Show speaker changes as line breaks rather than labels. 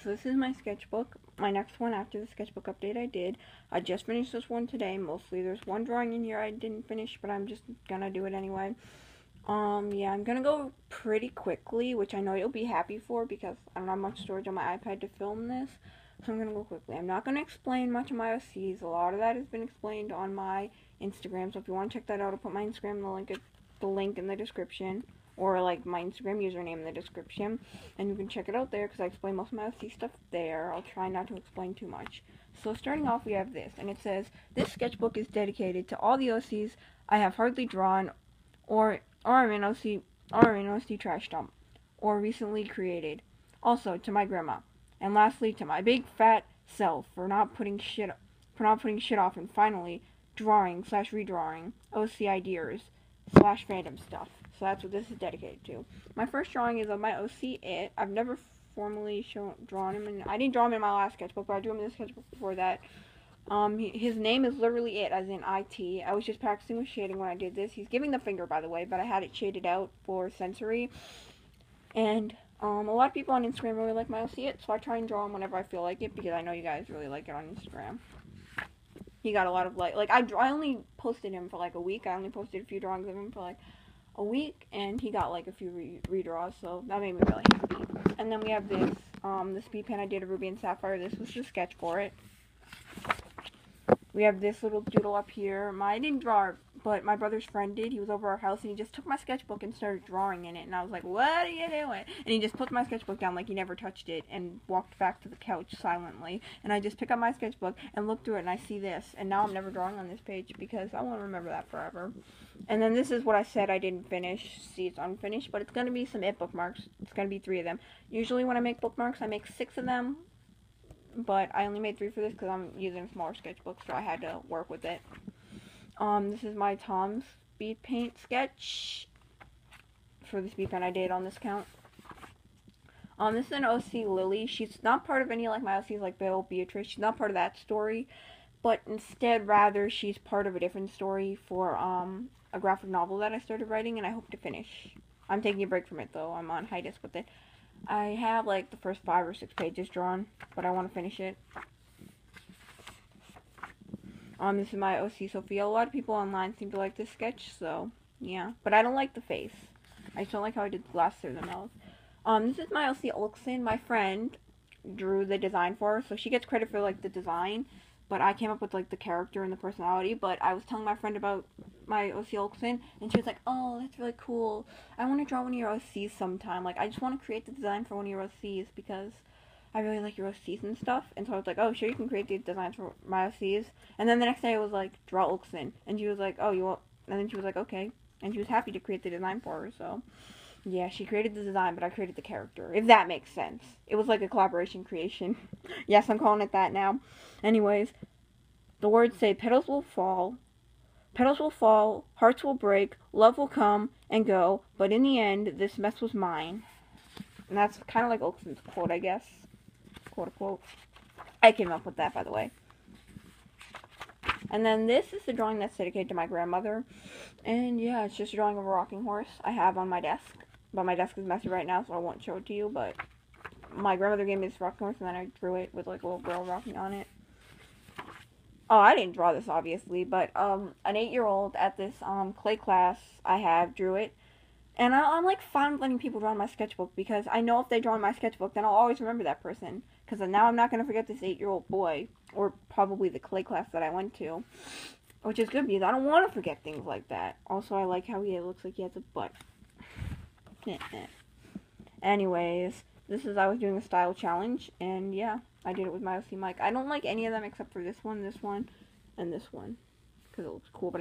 So this is my sketchbook, my next one after the sketchbook update I did. I just finished this one today, mostly. There's one drawing in here I didn't finish, but I'm just gonna do it anyway. Yeah, I'm gonna go pretty quickly, which I know you'll be happy for because I don't have much storage on my iPad to film this. So I'm gonna go quickly. I'm not gonna explain much of my OCs. A lot of that has been explained on my Instagram, so if you want to check that out, I'll put my Instagram the link in the description, or like my Instagram username in the description, and you can check it out there because I explain most of my OC stuff there. I'll try not to explain too much. So starting off, we have this, and it says, "This sketchbook is dedicated to all the OCs I have hardly drawn, or are in OC trash dump, or recently created. Also to my grandma, and lastly to my big fat self for not putting shit off, and finally drawing/redrawing OC ideas / fandom stuff." So that's what this is dedicated to. My first drawing is of my OC It. I've never formally drawn him, and I didn't draw him in my last sketchbook, but I drew him in the sketchbook before that. His name is literally It, as in IT. I was just practicing with shading when I did this. He's giving the finger, by the way, but I had it shaded out for sensory. And a lot of people on Instagram really like my OC It, so I try and draw him whenever I feel like it, because I know you guys really like it on Instagram. He got a lot of I only posted him for like a week. I only posted a few drawings of him for like a week, and he got like a few redraws, so that made me really happy. And then we have this, the speed paint I did of Ruby and Sapphire. This was the sketch for it. We have this little doodle up here. I didn't draw it, but my brother's friend did. He was over our house, and he just took my sketchbook and started drawing in it. And I was like, "What are you doing?" And he just put my sketchbook down like he never touched it and walked back to the couch silently. And I just pick up my sketchbook and look through it, and I see this. And now I'm never drawing on this page because I want to remember that forever. And then this is what I said I didn't finish. See, it's unfinished, but it's going to be some It bookmarks. It's going to be 3 of them. Usually when I make bookmarks, I make 6 of them. But I only made 3 for this because I'm using a smaller sketchbook, so I had to work with it. This is my Tom's speed paint sketch for the speed paint I did on this count. This is an OC Lily. She's not part of any like my OCs like Bill, Beatrice. She's not part of that story, but instead, rather, she's part of a different story for a graphic novel that I started writing, and I hope to finish. I'm taking a break from it though. I'm on hiatus with it. I have like the first 5 or 6 pages drawn, but I want to finish it. This is my OC Sophia. A lot of people online seem to like this sketch, so yeah. But I don't like the face. I just don't like how I did the glasses or the mouth. This is my OC Ulxin. My friend drew the design for her, so she gets credit for like the design, but I came up with like the character and the personality. But I was telling my friend about my OC Ulxin, and she was like, "Oh, that's really cool. I want to draw one of your OCs sometime. Like, I just want to create the design for one of your OCs because I really like your OCs and stuff." And so I was like, "Oh, sure, you can create the designs for my OCs." And then the next day I was like, "Draw Ulxin," and she was like, "Oh, you want?" And then she was like, "Okay," and she was happy to create the design for her. So yeah, she created the design, but I created the character, if that makes sense. It was like a collaboration creation. Yes, I'm calling it that now. Anyways, the words say, petals will fall, hearts will break, love will come and go, but in the end, this mess was mine. And that's kind of like Ulxin's quote, I guess. Quote, unquote. I came up with that, by the way. And then this is the drawing that's dedicated to my grandmother. And yeah, it's just a drawing of a rocking horse I have on my desk. But my desk is messy right now, so I won't show it to you. But my grandmother gave me this rocking horse, and then I drew it with like a little girl rocking on it. Oh, I didn't draw this, obviously, but an 8-year-old at this clay class I have drew it. And I'm like fine with letting people draw in my sketchbook, because I know if they draw in my sketchbook, then I'll always remember that person. Because now I'm not going to forget this 8-year-old boy, or probably the clay class that I went to. Which is good, because I don't want to forget things like that. Also, I like how he looks like he has a butt. Anyways, I was doing a style challenge, and yeah, I did it with my OC mic. I don't like any of them except for this one, and this one, because it looks cool, but